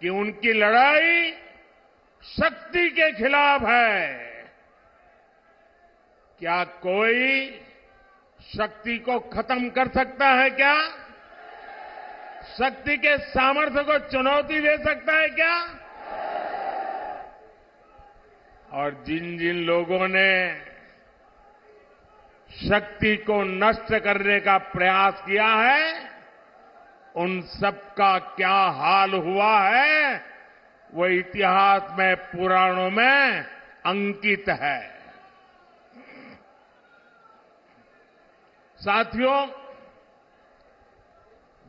कि उनकी लड़ाई शक्ति के खिलाफ है। क्या कोई शक्ति को खत्म कर सकता है क्या? शक्ति के सामर्थ्य को चुनौती दे सकता है क्या? और जिन जिन लोगों ने शक्ति को नष्ट करने का प्रयास किया है, उन सबका क्या हाल हुआ है, वो इतिहास में, पुराणों में अंकित है। साथियों,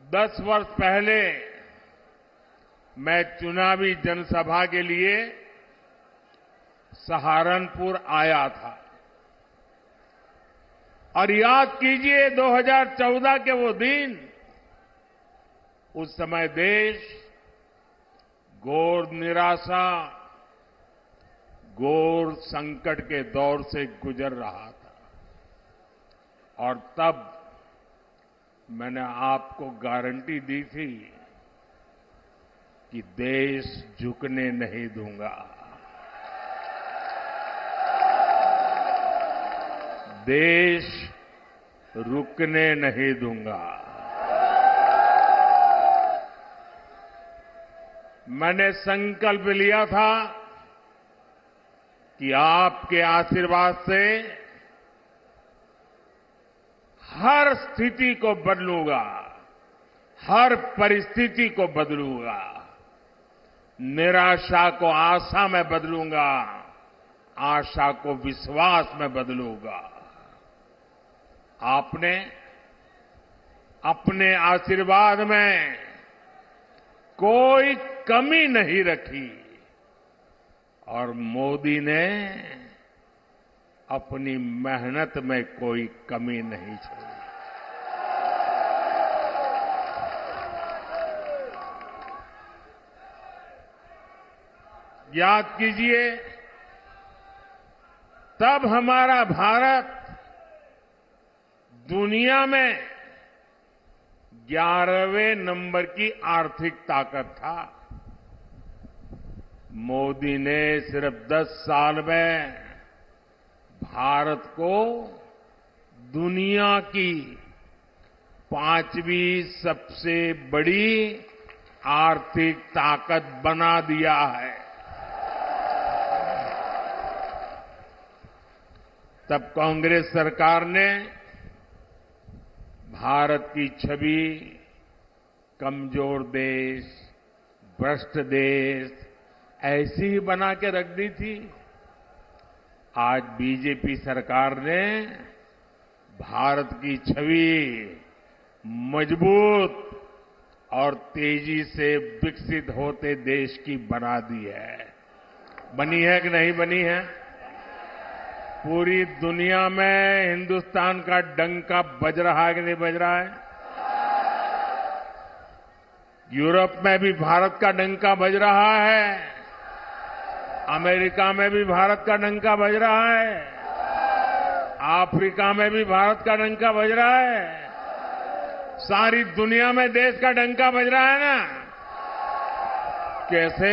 10 वर्ष पहले मैं चुनावी जनसभा के लिए सहारनपुर आया था और याद कीजिए 2014 के वो दिन, उस समय देश घोर निराशा, घोर संकट के दौर से गुजर रहा था और तब मैंने आपको गारंटी दी थी कि देश झुकने नहीं दूंगा, देश रुकने नहीं दूंगा। मैंने संकल्प लिया था कि आपके आशीर्वाद से हर स्थिति को बदलूंगा, हर परिस्थिति को बदलूंगा, निराशा को आशा में बदलूंगा, आशा को विश्वास में बदलूंगा। आपने अपने आशीर्वाद में कोई कमी नहीं रखी और मोदी ने अपनी मेहनत में कोई कमी नहीं छोड़ी। याद कीजिए, तब हमारा भारत दुनिया में 11वें नंबर की आर्थिक ताकत था। मोदी ने सिर्फ 10 साल में भारत को दुनिया की 5वीं सबसे बड़ी आर्थिक ताकत बना दिया है। तब कांग्रेस सरकार ने भारत की छवि कमजोर देश, भ्रष्ट देश ऐसी ही बना के रख दी थी। आज बीजेपी सरकार ने भारत की छवि मजबूत और तेजी से विकसित होते देश की बना दी है। बनी है कि नहीं बनी है? पूरी दुनिया में हिंदुस्तान का डंका बज रहा है कि नहीं बज रहा है? यूरोप में भी भारत का डंका बज रहा है, अमेरिका में भी भारत का डंका बज रहा है, अफ्रीका में भी भारत का डंका बज रहा है, सारी दुनिया में देश का डंका बज रहा है ना? कैसे?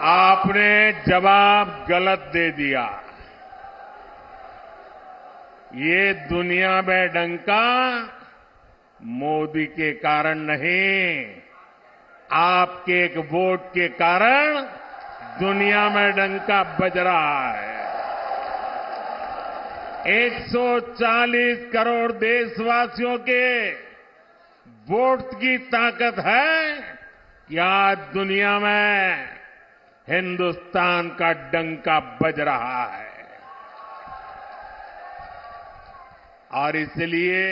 आपने जवाब गलत दे दिया। ये दुनिया में डंका मोदी के कारण नहीं, आपके एक वोट के कारण दुनिया में डंका बज रहा है। 140 करोड़ देशवासियों के वोट की ताकत है कि आज दुनिया में हिंदुस्तान का डंका बज रहा है। और इसलिए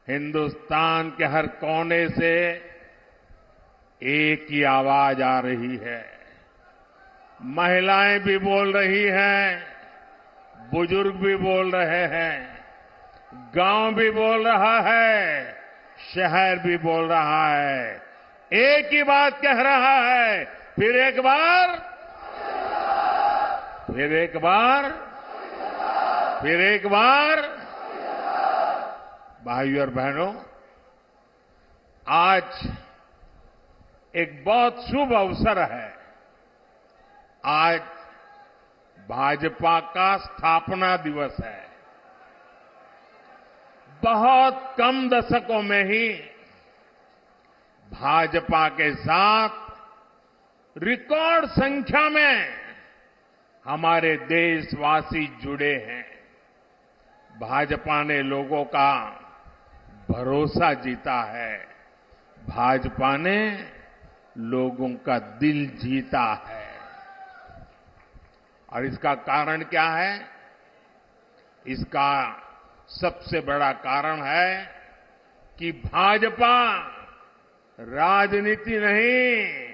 हिंदुस्तान के हर कोने से एक ही आवाज आ रही है। महिलाएं भी बोल रही हैं, बुजुर्ग भी बोल रहे हैं, गांव भी बोल रहा है, शहर भी बोल रहा है। एक ही बात कह रहा है फिर एक बार, फिर एक बार, फिर एक बार। भाइयों और बहनों, आज एक बहुत शुभ अवसर है। आज भाजपा का स्थापना दिवस है। बहुत कम दशकों में ही भाजपा के साथ रिकॉर्ड संख्या में हमारे देशवासी जुड़े हैं। भाजपा ने लोगों का भरोसा जीता है। भाजपा ने लोगों का दिल जीता है। और इसका कारण क्या है? इसका सबसे बड़ा कारण है कि भाजपा राजनीति नहीं,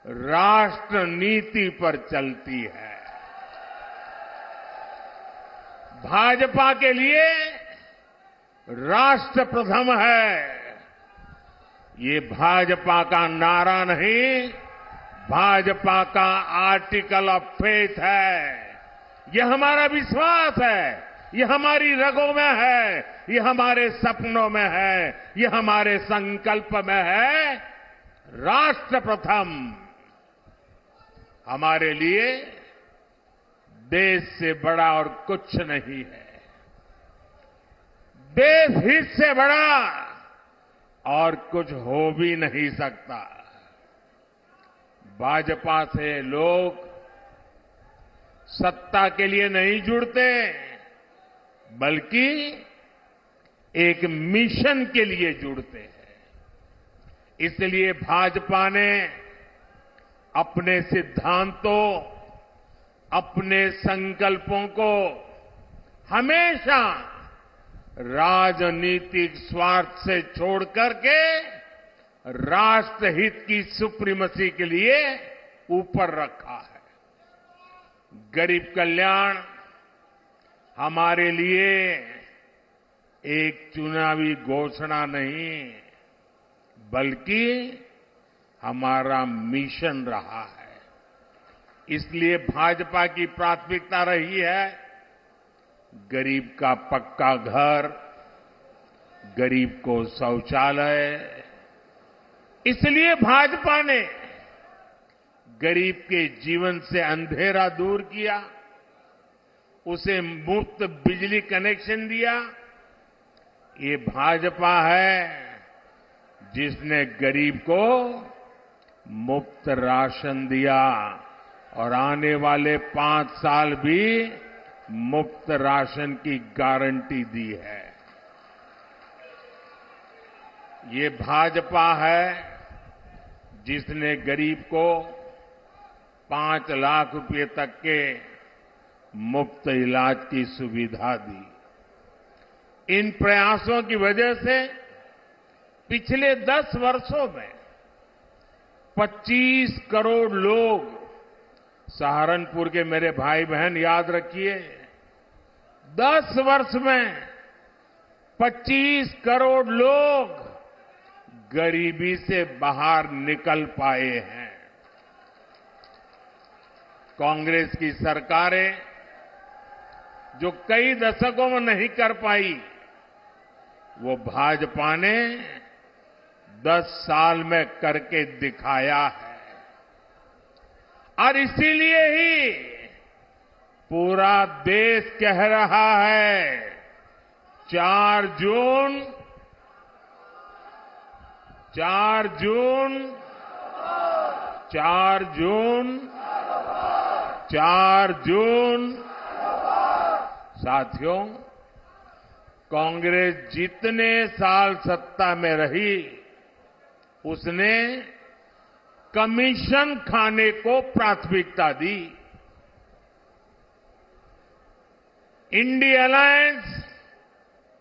राष्ट्र नीति पर चलती है। भाजपा के लिए राष्ट्र प्रथम है। ये भाजपा का नारा नहीं, भाजपा का आर्टिकल ऑफ फेथ है। यह हमारा विश्वास है, यह हमारी रगों में है, यह हमारे सपनों में है, यह हमारे संकल्प में है। राष्ट्र प्रथम हमारे लिए देश से बड़ा और कुछ नहीं है। देश हित से बड़ा और कुछ हो भी नहीं सकता। भाजपा से लोग सत्ता के लिए नहीं जुड़ते, बल्कि एक मिशन के लिए जुड़ते हैं। इसलिए भाजपा ने अपने सिद्धांतों, अपने संकल्पों को हमेशा राजनीतिक स्वार्थ से छोड़ करके राष्ट्रहित की सुप्रीमेसी के लिए ऊपर रखा है। गरीब कल्याण हमारे लिए एक चुनावी घोषणा नहीं, बल्कि हमारा मिशन रहा है। इसलिए भाजपा की प्राथमिकता रही है गरीब का पक्का घर, गरीब को शौचालय। इसलिए भाजपा ने गरीब के जीवन से अंधेरा दूर किया, उसे मुफ्त बिजली कनेक्शन दिया। ये भाजपा है जिसने गरीब को मुफ्त राशन दिया और आने वाले 5 साल भी मुफ्त राशन की गारंटी दी है। ये भाजपा है जिसने गरीब को 5 लाख रुपए तक के मुफ्त इलाज की सुविधा दी। इन प्रयासों की वजह से पिछले 10 वर्षों में 25 करोड़ लोग, सहारनपुर के मेरे भाई बहन याद रखिए, 10 वर्ष में 25 करोड़ लोग गरीबी से बाहर निकल पाए हैं। कांग्रेस की सरकारें जो कई दशकों में नहीं कर पाई, वो भाजपा ने 10 साल में करके दिखाया है। और इसीलिए ही पूरा देश कह रहा है 4 जून 4 जून 4 जून 4 जून। साथियों, कांग्रेस जितने साल सत्ता में रही, उसने कमीशन खाने को प्राथमिकता दी। इंडिया अलायंस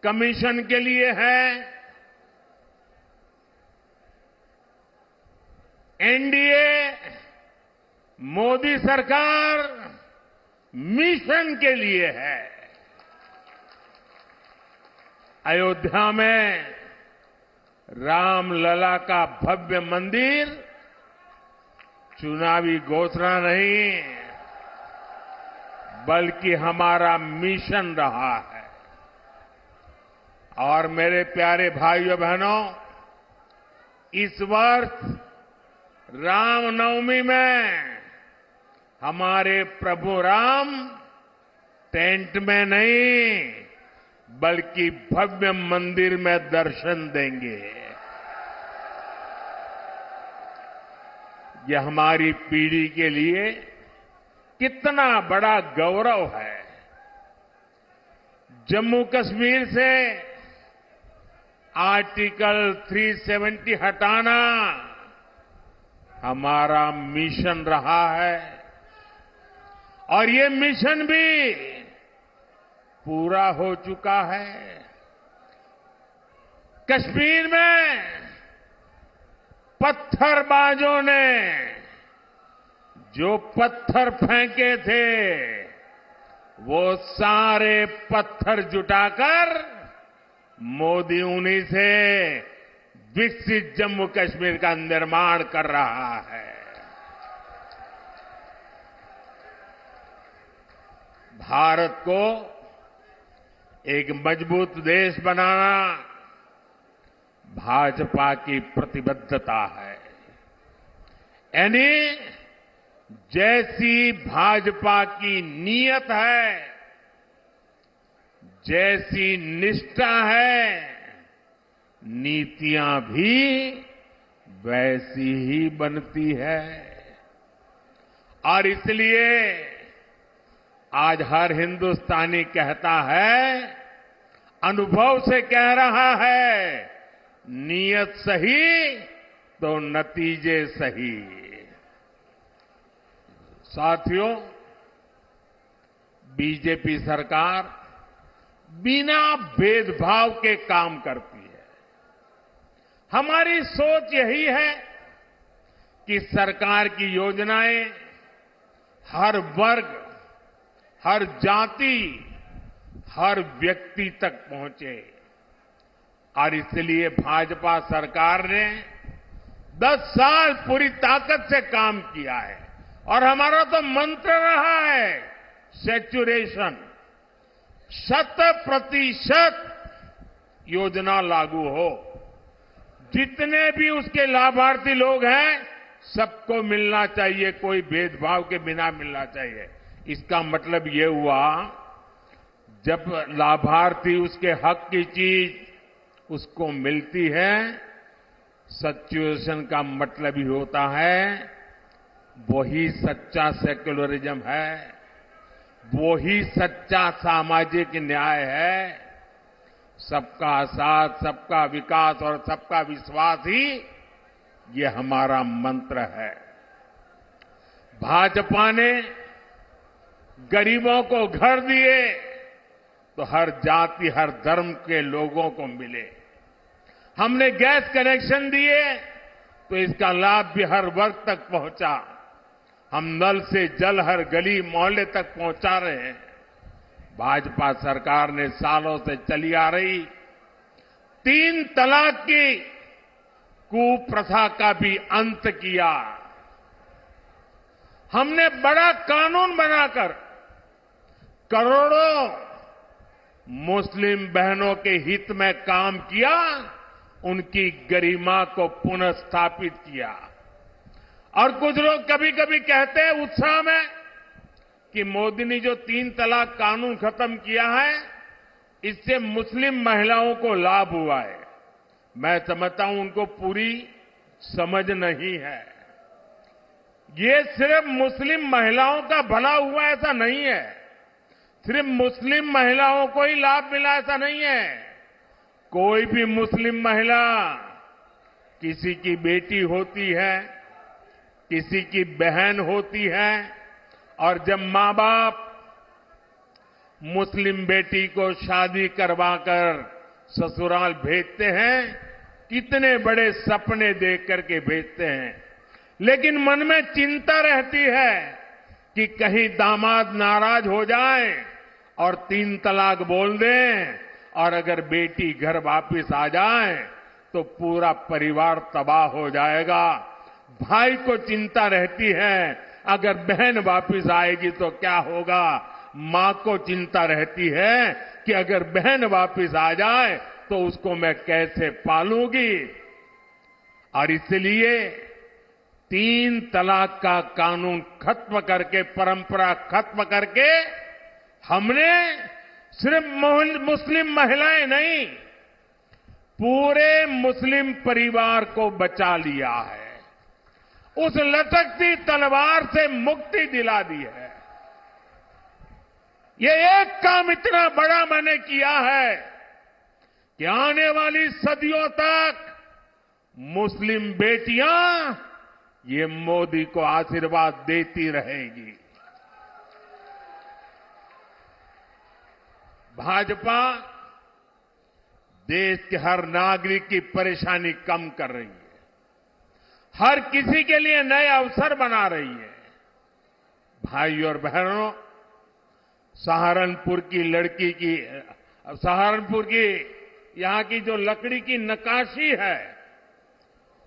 कमीशन के लिए है, एनडीए मोदी सरकार मिशन के लिए है। अयोध्या में रामलला का भव्य मंदिर चुनावी घोषणा नहीं, बल्कि हमारा मिशन रहा है। और मेरे प्यारे भाइयों बहनों, इस वर्ष रामनवमी में हमारे प्रभु राम टेंट में नहीं, बल्कि भव्य मंदिर में दर्शन देंगे। यह हमारी पीढ़ी के लिए कितना बड़ा गौरव है। जम्मू कश्मीर से आर्टिकल 370 हटाना हमारा मिशन रहा है और ये मिशन भी पूरा हो चुका है। कश्मीर में पत्थरबाजों ने जो पत्थर फेंके थे, वो सारे पत्थर जुटाकर मोदी उन्हीं से विकसित जम्मू कश्मीर का निर्माण कर रहा है। भारत को एक मजबूत देश बनाना भाजपा की प्रतिबद्धता है। यानी जैसी भाजपा की नीयत है, जैसी निष्ठा है, नीतियां भी वैसी ही बनती है। और इसलिए आज हर हिंदुस्तानी कहता है, अनुभव से कह रहा है, नीयत सही तो नतीजे सही। साथियों, बीजेपी सरकार बिना भेदभाव के काम करती है। हमारी सोच यही है कि सरकार की योजनाएं हर वर्ग, हर जाति, हर व्यक्ति तक पहुंचे। और इसलिए भाजपा सरकार ने 10 साल पूरी ताकत से काम किया है। और हमारा तो मंत्र रहा है सैचुरेशन, 100% योजना लागू हो। जितने भी उसके लाभार्थी लोग हैं, सबको मिलना चाहिए, कोई भेदभाव के बिना मिलना चाहिए। इसका मतलब ये हुआ, जब लाभार्थी उसके हक की चीज उसको मिलती है, सैचुरेशन का मतलब ही होता है वही सच्चा सेक्युलरिज्म है, वही सच्चा सामाजिक न्याय है। सबका साथ, सबका विकास और सबका विश्वास ही ये हमारा मंत्र है। भाजपा ने गरीबों को घर दिए तो हर जाति, हर धर्म के लोगों को मिले। हमने गैस कनेक्शन दिए तो इसका लाभ भी हर वर्ग तक पहुंचा। हम नल से जल हर गली मोहल्ले तक पहुंचा रहे हैं। भाजपा सरकार ने सालों से चली आ रही 3 तलाक की कुप्रथा का भी अंत किया। हमने बड़ा कानून बनाकर करोड़ों मुस्लिम बहनों के हित में काम किया, उनकी गरिमा को पुनः स्थापित किया। और कुछ लोग कभी कभी कहते हैं उत्साह में कि मोदी ने जो 3 तलाक कानून खत्म किया है, इससे मुस्लिम महिलाओं को लाभ हुआ है। मैं समझता हूं उनको पूरी समझ नहीं है। ये सिर्फ मुस्लिम महिलाओं का भला हुआ ऐसा नहीं है, सिर्फ मुस्लिम महिलाओं को ही लाभ मिला ऐसा नहीं है। कोई भी मुस्लिम महिला किसी की बेटी होती है, किसी की बहन होती है, और जब मां बाप मुस्लिम बेटी को शादी करवाकर ससुराल भेजते हैं, कितने बड़े सपने देख करके भेजते हैं, लेकिन मन में चिंता रहती है कि कहीं दामाद नाराज हो जाए और 3 तलाक बोल दें, और अगर बेटी घर वापस आ जाए तो पूरा परिवार तबाह हो जाएगा। भाई को चिंता रहती है अगर बहन वापस आएगी तो क्या होगा, मां को चिंता रहती है कि अगर बहन वापस आ जाए तो उसको मैं कैसे पालूंगी। और इसलिए 3 तलाक का कानून खत्म करके, परंपरा खत्म करके, हमने सिर्फ मुस्लिम महिलाएं नहीं, पूरे मुस्लिम परिवार को बचा लिया है, उस लटकती तलवार से मुक्ति दिला दी है। ये एक काम इतना बड़ा मैंने किया है कि आने वाली सदियों तक मुस्लिम बेटियां ये मोदी को आशीर्वाद देती रहेगी। भाजपा देश के हर नागरिक की परेशानी कम कर रही है, हर किसी के लिए नए अवसर बना रही है। भाई और बहनों, सहारनपुर की यहां की जो लकड़ी की नक्काशी है,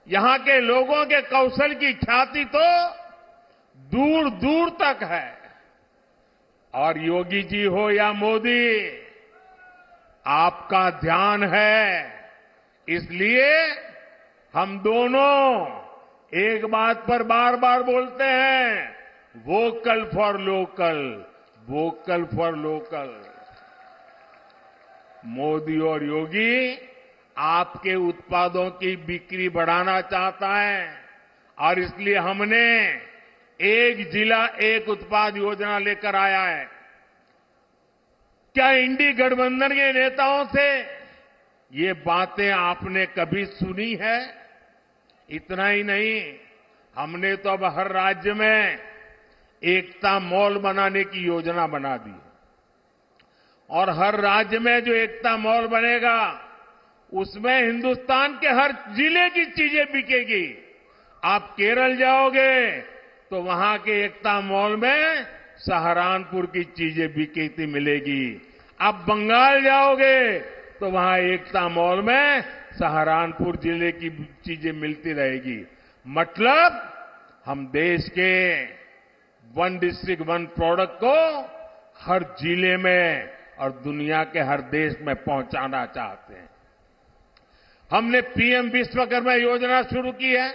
यहां के लोगों के कौशल की ख्याति तो दूर दूर तक है। और योगी जी हो या मोदी, आपका ध्यान है, इसलिए हम दोनों एक बात पर बार बार बोलते हैं, vocal for local, vocal for local. Modi और योगी आपके उत्पादों की बिक्री बढ़ाना चाहता है और इसलिए हमने एक जिला एक उत्पाद योजना लेकर आया है। क्या इंडी गठबंधन के नेताओं से ये बातें आपने कभी सुनी है? इतना ही नहीं, हमने तो अब हर राज्य में एकता मॉल बनाने की योजना बना दी और हर राज्य में जो एकता मॉल बनेगा उसमें हिंदुस्तान के हर जिले की चीजें बिकेगी। आप केरल जाओगे तो वहां के एकता मॉल में सहारनपुर की चीजें बिकती मिलेगी। आप बंगाल जाओगे तो वहां एकता मॉल में सहारनपुर जिले की चीजें मिलती रहेगी। मतलब हम देश के 1 डिस्ट्रिक्ट 1 प्रोडक्ट को हर जिले में और दुनिया के हर देश में पहुंचाना चाहते हैं। हमने पीएम विश्वकर्मा योजना शुरू की है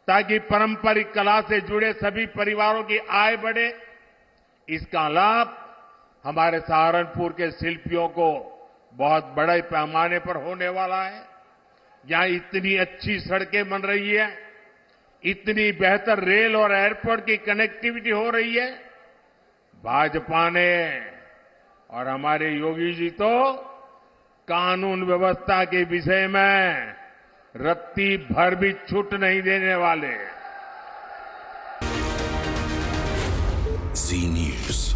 ताकि पारंपरिक कला से जुड़े सभी परिवारों की आय बढ़े। इसका लाभ हमारे सहारनपुर के शिल्पियों को बहुत बड़े पैमाने पर होने वाला है। यहां इतनी अच्छी सड़कें बन रही है, इतनी बेहतर रेल और एयरपोर्ट की कनेक्टिविटी हो रही है। भाजपा ने और हमारे योगी जी तो कानून व्यवस्था के विषय में रत्ती भर भी छूट नहीं देने वाले। जी न्यूज़।